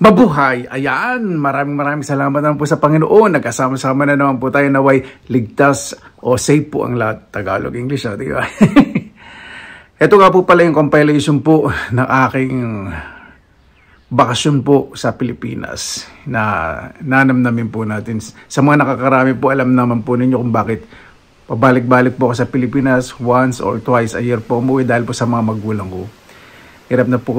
Mabuhay! Ayan, maraming salamat naman po sa Panginoon. Nagkasama-sama na naman po tayo, naway ligtas o safe po ang lahat. Tagalog, English, di ba? Ito nga po pala yung compilation po ng aking bakasyon po sa Pilipinas na nanamnamin po natin. Sa mga nakakarami po, alam naman po ninyo kung bakit pabalik-balik po ako sa Pilipinas once or twice a year po umuwi dahil po sa mga magulang ko. Hirap na po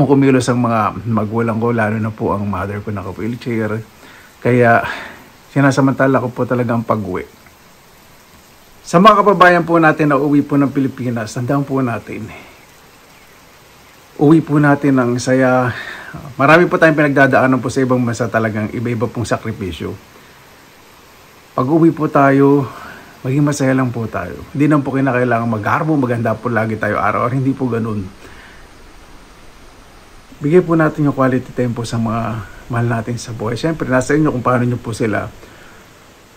kumilos ang mga magulang ko, lalo na po ang mother ko naka-wheelchair. Kaya sinasamantala ko po talaga ang pag-uwi. Sa mga kababayan po natin na uwi po ng Pilipinas, tandaan po natin, uwi po natin ng saya. Marami po tayong pinagdadaanan po sa ibang bansa, talagang iba-iba pong sakripisyo. Pag uwi po tayo, maging masaya lang po tayo. Hindi naman po kinakailangan mag-harbo, maganda po lagi tayo araw-araw. Hindi po ganun. Bigay po natin yung quality time po sa mga mahal natin sa buhay. Siyempre, nasa inyo kung paano nyo po sila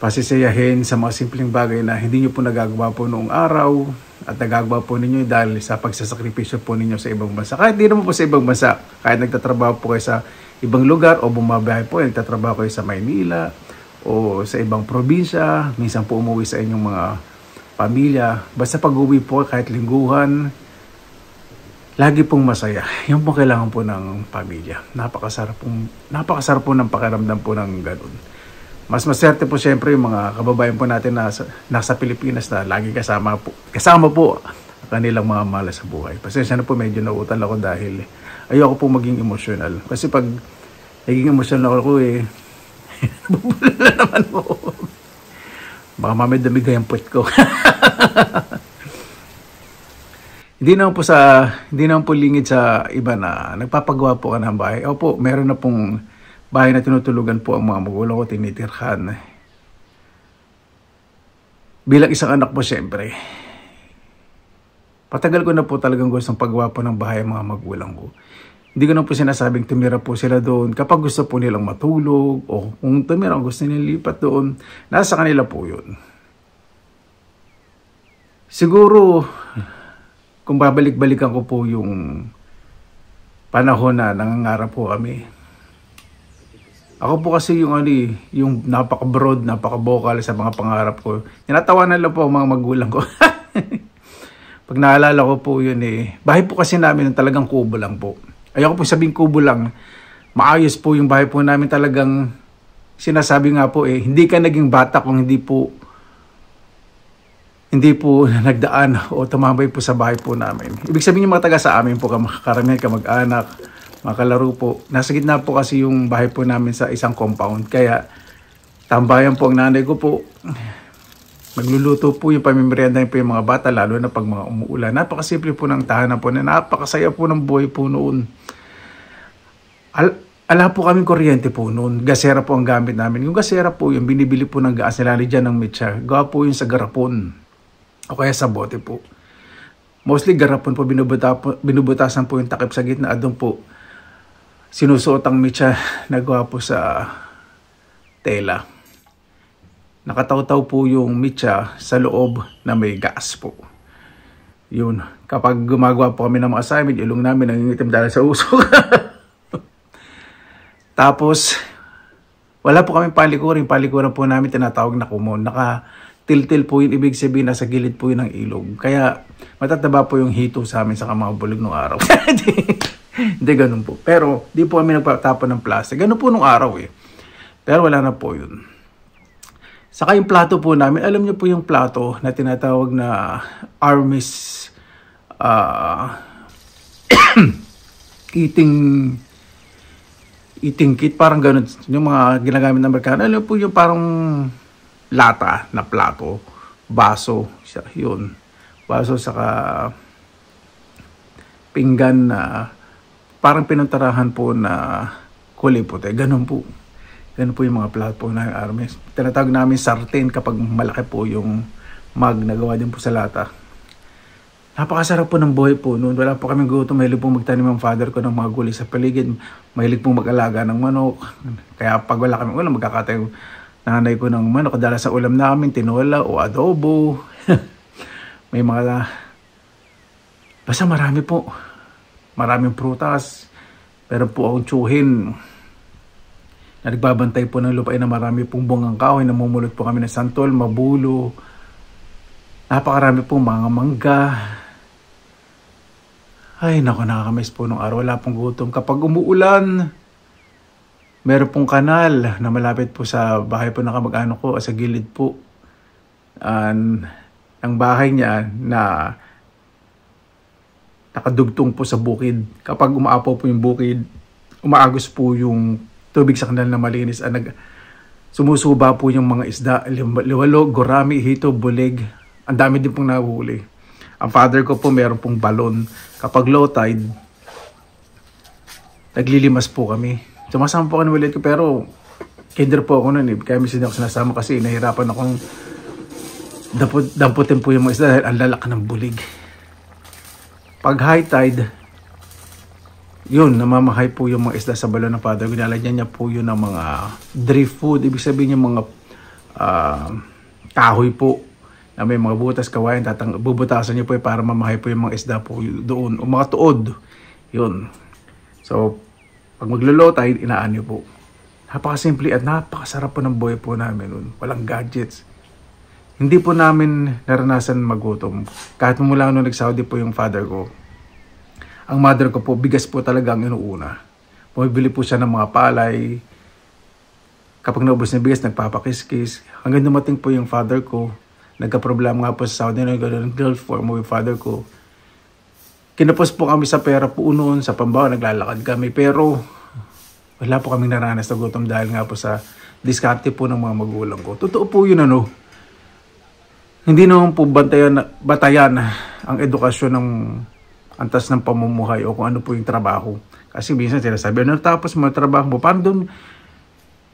pasisayahin sa mga simpleng bagay na hindi nyo po nagagawa po noong araw at nagagawa po ninyo dahil sa pagsasakripisyo po ninyo sa ibang bansa. Kahit di naman po sa ibang bansa, kahit nagtatrabaho po kayo sa ibang lugar o bumabiyahe po, nagtatrabaho kayo sa Maynila o sa ibang probinsya, minsan po umuwi sa inyong mga pamilya. Basta pag-uwi po, kahit lingguhan, lagi pong masaya. Yung po kailangan po ng pamilya. Napakasarap po ng pakiramdam po ng ganun. Mas maswerte po siyempre yung mga kababayan po natin na nasa Pilipinas na lagi kasama po kanilang mga mahal sa buhay. Pasensya na po, medyo nauutal ako dahil ayoko po maging emotional. Kasi pag naging emotional ako bubula naman po. Baka mamay damigay ang puwet ko. Hindi naman po lingid sa iba na nagpapagawa po ka ng bahay. Opo, meron na pong bahay na tinutulugan po ang mga magulang ko, tinitirhan. Bilang isang anak po, siyempre, patagal ko na po talagang gustong paggawa po ng bahay ang mga magulang ko. Hindi ko na po sinasabing tumira po sila doon kapag gusto po nilang matulog o kung tumira gusto nilang lipat doon, nasa kanila po yun. Siguro, kung babalik-balikan ko po yung panahon na nangangarap po kami. Ako po kasi yung napaka-broad, napaka-vocal sa mga pangarap ko. Tinatawanan lang po ang mga magulang ko. Pag naalala ko po yun bahay po kasi namin talagang kubo lang po. Ayoko po sabing kubo lang. Maayos po yung bahay po namin, talagang sinasabi nga po hindi ka naging bata kung hindi po nagdaan o tumambay po sa bahay po namin. Ibig sabihin yung mga taga sa amin po, karamihan kamag-anak, mga kalaro po. Nasa gitna po kasi yung bahay po namin sa isang compound. Kaya tambayan po ang nanay ko po. Magluluto po yung pamimerienda po yung mga bata, lalo na pag mga umuulan. Napakasimple po ng tahanan po na napakasaya po ng buhay po noon. Ala po kaming kuryente po noon. Gasera po ang gamit namin. Yung gasera po, yung binibili po ng gas, nilalagyan dyan ng mitsa. Gawa po yung sa garapon. O kaya sa bote po. Mostly garapon po, binubutasan po yung takip sa gitna. At doon po, sinusuot ang mitsa na gawa po sa tela. Nakataw-taw po yung mitsa sa loob na may gas po. Yun. Kapag gumagawa po kami ng mga assignment, ilong namin nangingitim dahil sa usok. Tapos, wala po kami palikurin. Palikuran po namin tinatawag na kumon. Naka-til-til po yun. Ibig sabihin, nasa gilid po yun ng ilog. Kaya, matataba po yung hito sa amin sa mga bulog ng araw. Hindi ganun po. Pero, di po kami nagpatapon ng plastic. Ganun po nung araw Pero wala na po yun. Saka yung plato po namin, alam niyo po yung plato na tinatawag na Army's eating kit, parang ganun. Yung mga ginagamit ng Amerikano, alam po yung parang lata na plato, baso, yun. Baso saka pinggan na parang pinantarahan po na kulay puti. Ganun po. Ganun po yung mga plato po ng Army. Tinatawag namin sartén kapag malaki po yung mug na gawa din po sa lata. Napakasarap po ng buhay po noon. Wala po kaming gutom. Mahilig pong magtanim ang father ko ng mga gulay sa paligid. Mahilig pong mag-alaga ng manok. Kaya pag wala kaming ulam, magkakatayo nanay ko ng manok. Dahil sa ulam namin, tinola o adobo. May mga... Basta marami po. Maraming prutas. Meron po akong tsuhin na nagbabantay po ng lupain na marami pong bungang kahoy. Namumulot po kami ng santol, mabulo. Napakarami pong mga mangga. Ay, naku, nakakamiss po nung araw. Wala pong gutom. Kapag umuulan, meron pong kanal na malapit po sa bahay po ng kamag-anak ko, sa gilid po ang bahay niya na nakadugtong po sa bukid. Kapag umaapaw po yung bukid, umaagos po yung tubig sa kanal na malinis. Sumusuba po yung mga isda, liwalo, gurami, hito, bulig. Ang dami din pong nahuhuli. Ang father ko po meron pong balon. Kapag low tide, naglilimas po kami. Sumasama po kami ulit ko, pero kinder po ako nun eh. Kaya minsan ako sinasama kasi nahirapan akong damputin po yung mga isda dahil ang lalaki ng bulig. Pag high tide, yun, namamahay po yung mga isda sa balon ng father. Ginalagyan niya po yun ng mga drift food. Ibig sabihin yung mga kahoy po na may mga butas, kawain, bubutasan niyo po para mamahay po yung mga isda po doon. O mga tuod. Yun. So, pag maglo-low tide, inaan niyo po. Napakasimple at napakasarap po ng buhay po namin nun. Walang gadgets. Hindi po namin naranasan magutom. Kahit mula nung nag-Saudi po yung father ko, ang mother ko po, bigas po talaga ang inuuna. Bumibili po siya ng mga palay. Kapag naubos na bigas, nagpapakiskis. Hanggang dumating po yung father ko, nagka-problema nga po sa Saudi, nagkaroon ng Gulf War mo yung father ko. Kinapos po kami sa pera po noon, sa Pambao, naglalakad kami. Pero wala po kaming naranas na gutom dahil nga po sa diskarte po ng mga magulang ko. Totoo po yun ano. Hindi naman po batayan ang edukasyon ng antas ng pamumuhay o kung ano po yung trabaho. Kasi minsan sila sabi, ano tapos mga trabaho mo? Paano doon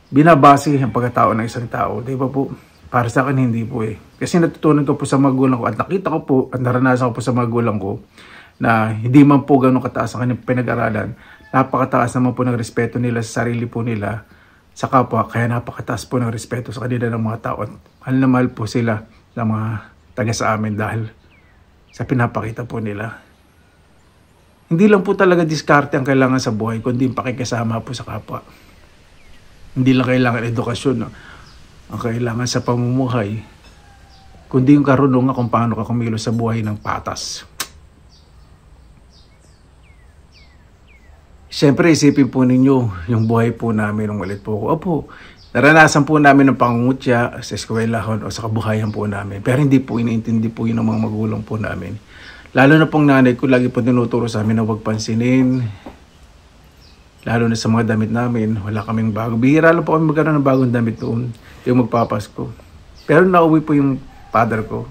binabase ang pagkatao ng isang tao? Di ba po? Para sa akin, hindi po eh. Kasi natutunan ko po sa magulang ko at nakita ko po at naranasan ko po sa magulang ko na hindi man po ganun kataas ang kanyang pinag-aralan. Napakataas naman po ng respeto nila sa sarili po nila sa kapwa. Kaya napakataas po ng respeto sa kanila ng mga tao. At mahal na mahal po sila ng mga taga sa amin dahil sa pinapakita po nila. Hindi lang po talaga diskarte ang kailangan sa buhay, kundi pakikasama po sa kapwa. Hindi lang kailangan edukasyon, no? Ang kailangan sa pamumuhay, kundi yung karunungan kung paano ka kumilos sa buhay ng patas. Siyempre, isipin po ninyo yung buhay po namin nung ulit po ako. Opo, naranasan po namin ng pangungutya sa eskwelahon o sa kabuhayan po namin. Pero hindi po iniintindi po yun ng mga magulang po namin. Lalo na pong nanay ko, lagi po tinuturo sa amin na huwag pansinin. Lalo na sa mga damit namin, wala kaming bago. Bihira lang po kami magkaroon ng bagong damit noon, yung magpapasko. Pero nauwi po yung father ko,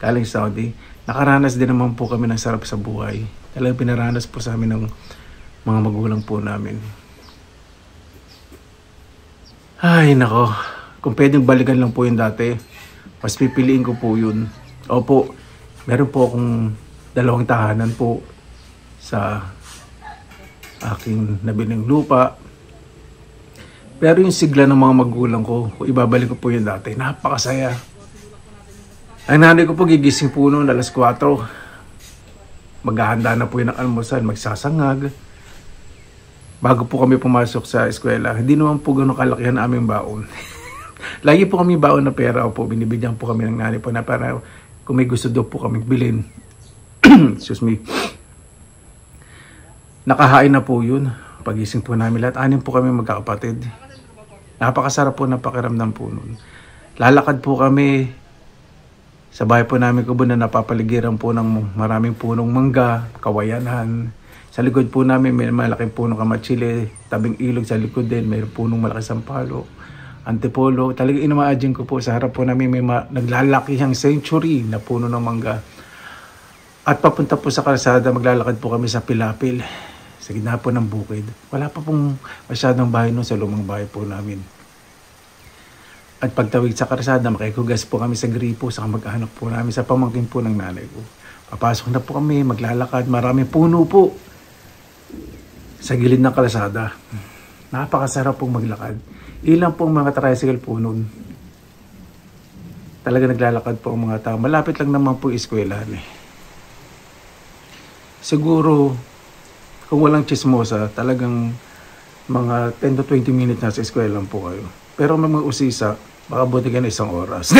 galing Saudi. Nakaranas din naman po kami ng sarap sa buhay. Talagang pinaranas po sa amin ng mga magulang po namin. Ay, nako. Kung pwedeng balikan lang po yung dati, mas pipiliin ko po yun. Opo, meron po akong 2 tahanan po sa aking nabiling lupa. Pero yung sigla ng mga magulang ko, kung ibabalik ko po yung dati, napakasaya. Ang nanay ko po gigising po noon alas 4. Maghahanda na po yung almusal, magsasangag. Bago po kami pumasok sa eskwela, hindi naman po gano'ng kalakihan ang aming baon. Lagi po kami baon na pera po, binibigyan po kami ng nanay po na para kung may gusto daw po kami bilhin. Excuse me. Nakahain na po yun. Pagising po namin lahat. 6 po kami magkakapatid. Napakasarap po na pakiramdam po nun. Lalakad po kami sa bahay po namin kubo na napapaligiran po ng maraming punong mangga, kawayanan. Sa likod po namin may malaking punong kamatsili, tabing ilog sa likod din, may punong malaki sampalo, antipolo. Talaga ina-imagine ko po sa harap po namin may naglalakihang century na puno ng mangga. At papunta po sa kalsada, maglalakad po kami sa Pilapil, sa gitna po ng bukid. Wala pa pong masyadong bahay nun sa lumang bahay po namin. At pagtawid sa kalsada, makikugas po kami sa gripo, sa kamag-anak po namin, sa pamangkin po ng nanay ko. Papasok na po kami, maglalakad, maraming puno po sa gilid ng kalsada. Napakasarap pong maglakad. Ilang pong mga tricycle po nun. Talaga naglalakad po ang mga tao. Malapit lang naman po eskwelahan eh. Siguro Kung walang chismosa, talagang mga 10 to 20 minutes na sa eskwela lang po kayo. Pero may mga usisa, baka buti ka na 1 oras.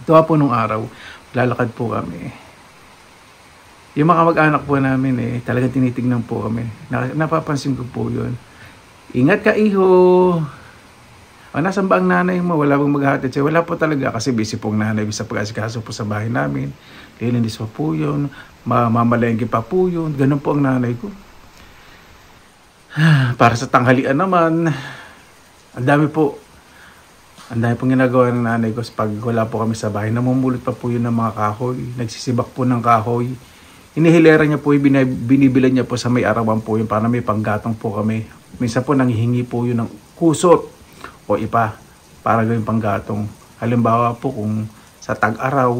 Ito po nung araw, lalakad po kami. Yung mga mag-anak po namin talagang tinitignan po kami. Napapansin ko po yun. Ingat ka, iho! Nasaan ba ang nanay mo? Wala bang maghahatid siya? Wala po talaga kasi busy pong nanay sa pag-asikaso po sa bahay namin. Lilinis pa po yun. Mamalengke pa po yun. Ganun po ang nanay ko. Para sa tanghalian naman, ang dami pong ginagawa ng nanay ko pag wala po kami sa bahay. Namumulot pa po yun ng mga kahoy. Nagsisibak po ng kahoy. Inihilera niya po, binibilan niya po sa may arawan po yun para may panggatong po kami. Minsan po nanghihingi po yun ng kusot o ipa para gawing panggatong. Halimbawa po kung sa tag-araw,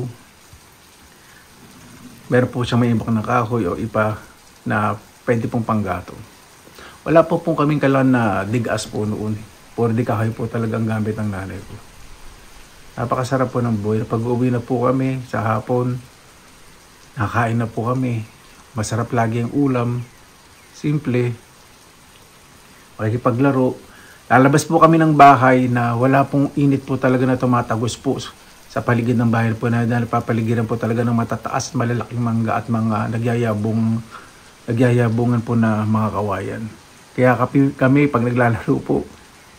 meron po siyang may ibak na kahoy o ipa na pwede pong panggatong. Wala po pong kaming kalan na digas po noon. Puro di kahoy po talagang gamit ng nanay ko. Napakasarap po ng buhay. Pag-uwi na po kami sa hapon, nakakain na po kami. Masarap lagi ang ulam. Simple. Makikipaglaro. Lalabas po kami ng bahay na wala pong init po talaga na tumatagos po sa paligid ng bahay po na napapaligiran po talaga ng matataas, malalaking mangga at mga nagyayabungan po na mga kawayan. Kaya kami pag naglalaro po,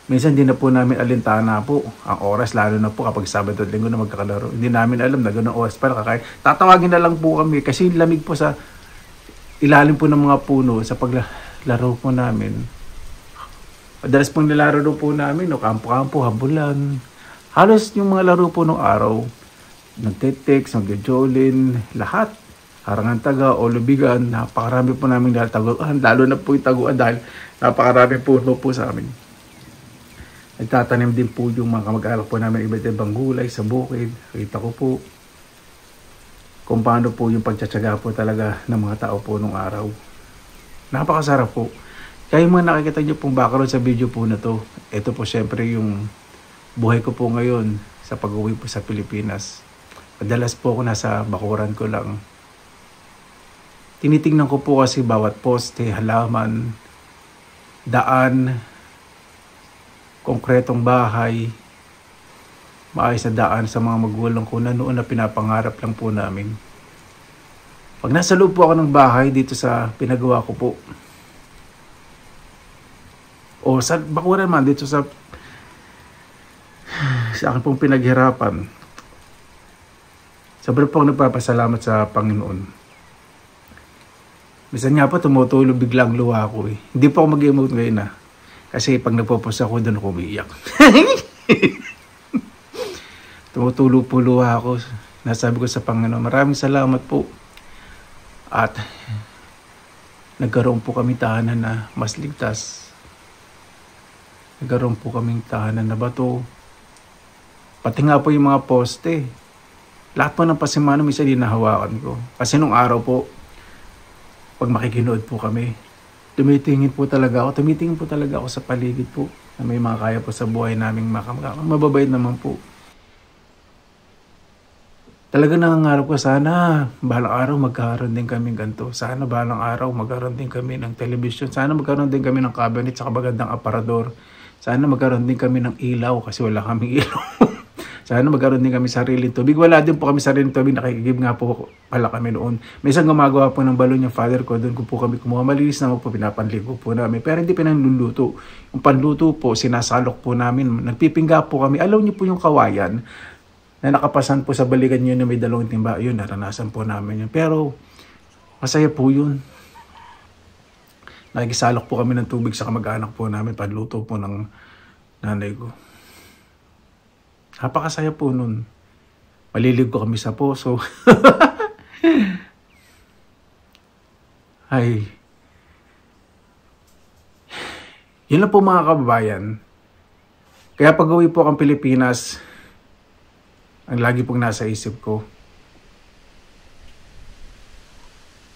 minsan hindi na po namin alintana po ang oras, lalo na po kapag Sabado at Linggo na magkakalaro. Hindi namin alam na gano'ng oras para kakain. Tatawagin na lang po kami kasi lamig po sa ilalim po ng mga puno sa paglaro po namin. Madalas pong nilalaro po namin, kampo-kampo, habulan. Halos yung mga laro po nung araw, nagtitext, nagjojolin, lahat. Harangan taga o lubigan, napakarami po namin taguan, lalo na po yung taguan dahil napakarami po sa amin. Nagtatanim din po yung mga kamag-anak po namin iba't ibang gulay sa bukid. Kita ko po kung paano po yung pagtsatsaga po talaga ng mga tao po nung araw. Napakasarap po. Kaya yung mga nakikita nyo pong background sa video po na to, ito po syempre yung buhay ko po ngayon sa pag-uwi po sa Pilipinas. Madalas po ako nasa bakuran ko lang. Tinitingnan ko po kasi bawat poste, halaman, daan, konkretong bahay, maayos na daan sa mga magulang ko na noon na pinapangarap lang po namin. Pag nasa loob po ako ng bahay dito sa pinagawa ko po, o sa bakuran man dito sa akin pong pinaghirapan, sobrang pong nagpapasalamat sa Panginoon. Minsan nga po tumutulog biglang luha ko Hindi po ako mag-emote ngayon kasi pag nagpo-post ako doon ako umiiyak. Tumutulog po luha ako. Nasabi ko sa Panginoon, maraming salamat po. At nagkaroon po kami tahanan na mas ligtas. Nagkaroon po kaming tahanan na bato. Pati nga po yung mga poste. Lahat po ng pasimano minsan dinahawakan ko. Kasi nung araw po, pag makikinood po kami, tumitingin po talaga ako sa paligid po na may mga kaya po sa buhay naming mababait naman po. Talaga nangangarap ko, sana balang araw magkaroon din kami ganito. Sana balang araw magkaroon din kami ng television. Sana magkaroon din kami ng cabinet sa magandang aparador. Sana magkaroon din kami ng ilaw kasi wala kaming ilaw. Sana magkaroon din kami sariling tubig. Wala din po kami sariling tubig. Nakikigib nga po pala kami noon. Minsan gumagawa po ng balon yung father ko. Doon ko po kami kumuha. Malinis na po, pinapanligo po namin. Pero hindi pinanluluto. Yung panluto po, sinasalok po namin. Nagpipingga po kami. Alam niyo po yung kawayan na nakapasan po sa balikan nyo na may dalawang timba. Yun, naranasan po namin yun. Pero masaya po yun. Nakikisalok po kami ng tubig sa kamag-anak po namin. Panluto po ng nanay ko. Napakasaya po nun. Malilig ko kami sa poso. Ay. Yun lang po mga kababayan. Kaya pag-uwi po akong Pilipinas, ang lagi pong nasa isip ko,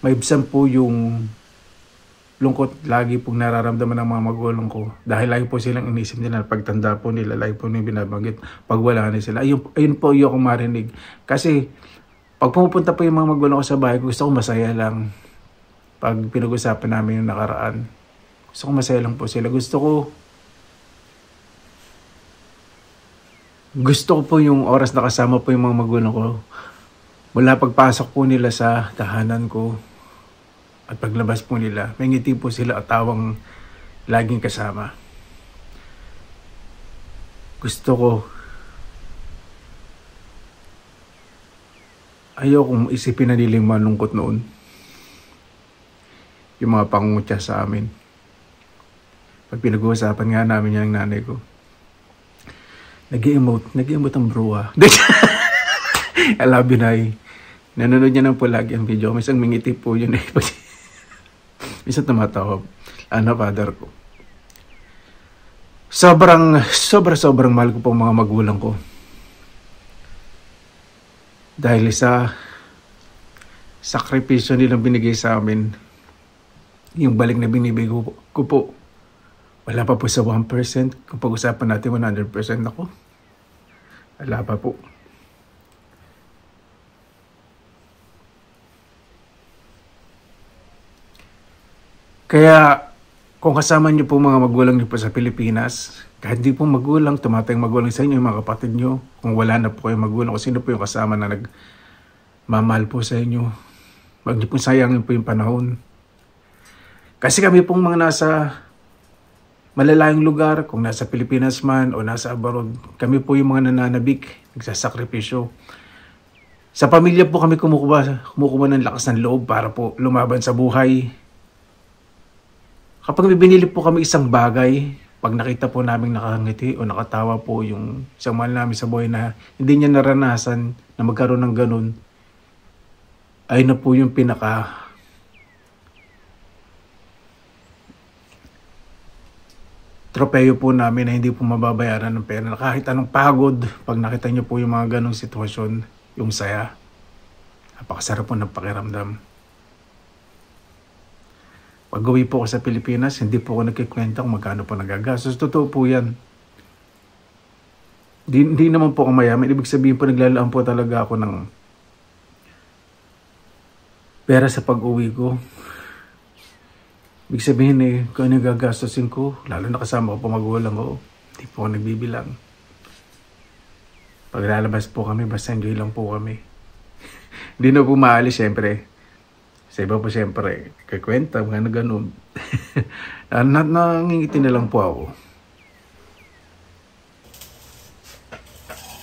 maibsan po yung lungkot lagi pong nararamdaman ng mga magulang ko. Dahil lagi po silang inisip nila, pagtanda po nila, lagi po nila binabanggit, pag wala na sila. Ayun po yung akong marinig. Kasi Pag pumupunta po yung mga magulang ko sa bahay, gusto ko masaya lang. Pag pinag-usapan namin yung nakaraan, gusto ko masaya lang po sila. Gusto ko po yung oras na kasama po yung mga magulang ko. Mula pagpasok po nila sa tahanan ko at paglabas po nila, may ngiti po sila at tawang laging kasama. Gusto ko, ayaw kong isipin na nilang malungkot noon. Yung mga pangungutya sa amin. Pag pinag-uusapan nga namin yung nanay ko, nag-emote ang bruha. I love you, Nay. Nanonood niya ng po lagi ang video. Minsan mingiti po yun eh. Minsan tumatawa. Father ko. Sobrang mahal ko po mga magulang ko. Dahil sa sakripisyo nilang binigay sa amin, yung balik na binibigay ko po, wala pa po sa 1%. Kung pag-usapan natin 100% ako, wala pa po. Kaya, kung kasama niyo po mga magulang niyo po sa Pilipinas, kahit di po magulang, tumatayong magulang sa inyo, yung mga kapatid niyo, kung wala na po kayong magulang, kung sino po yung kasama na nagmamahal po sa inyo, wag niyo po sayangin po yung panahon. Kasi kami pong mga nasa malalayong lugar, kung nasa Pilipinas man o nasa abroad, kami po yung mga nananabik, nagsasakripisyo. Sa pamilya po kami kumukuha ng lakas ng loob para po lumaban sa buhay. Kapag may binili po kami isang bagay, pag nakita po namin nakangiti o nakatawa po yung isang mahal namin sa buhay na hindi niya naranasan na magkaroon ng ganun, ay na po yung tropeyo po namin na hindi po mababayaran ng pera. Kahit anong pagod, pag nakita niyo po yung mga ganong sitwasyon, yung saya, napakasarap po ng pakiramdam. Pag uwi po ako sa Pilipinas, hindi po ako nagkikwenta kung magkano po nagagastos. Totoo po yan. Hindi naman po ako mayaman. Ibig sabihin po, naglalaan po talaga ako ng pera sa pag-uwi ko. Ibig sabihin kung ano yung gagastosin ko, lalo na kasama ko po magulang ko, hindi po ako nagbibilang. Pag lalabas po kami, basta enjoy lang po kami. Hindi na po maalis, syempre. Sa iba po siyempre, kikwenta, mga ganun. Nangingiti na lang po ako.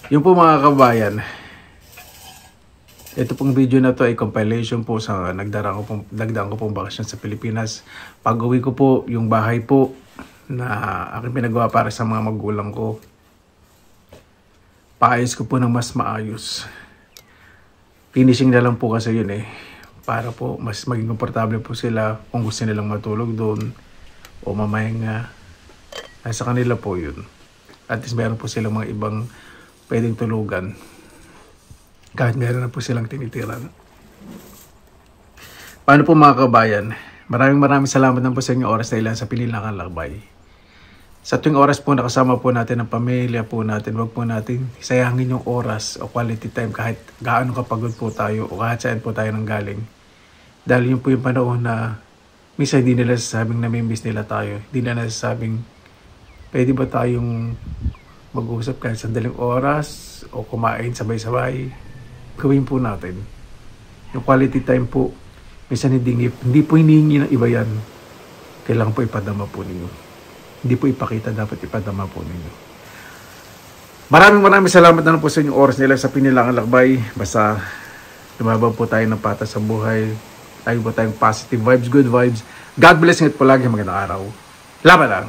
Yung po mga kabayan, ito pong video na to ay compilation po sa nagdaan ko pong bakasyon sa Pilipinas. Pag uwi ko po, yung bahay po na aking pinagawa para sa mga magulang ko, paayos ko po ng mas maayos. Finishing na lang po kasi yun para po mas maging komportable po sila kung gusto nilang matulog doon o mamahinga. Nasa kanila po yun. At least meron po silang mga ibang pwedeng tulugan. Kahit meron na po silang tinitiran. Paano po mga kabayan? Maraming salamat na po sa inyong oras na ilan sa Pinilangan Lakbay. Sa tuwing oras po nakasama po natin ang pamilya po natin, wag po natin sayangin yung oras o quality time kahit gaano kapagod po tayo o kahit saan po tayo nang galing. Dahil yun po yung panahon na minsan hindi nila sasabing namimiss nila tayo. Hindi nila sasabing pwede ba tayong mag-usap kahit sandaling oras o kumain sabay-sabay. Gawin po natin. Yung quality time po, minsan hindi po hinihingi ng iba yan. Kailangan po ipadama po ninyo. Hindi po ipakita, dapat ipadama po ninyo. Maraming salamat na po sa inyong oras nila sa Pinilangan Lakbay. Basta lumaban po tayo ng patas sa buhay. Tayo po tayong positive vibes, good vibes. God bless ngayon po lagi. Magandang araw. Laban lang!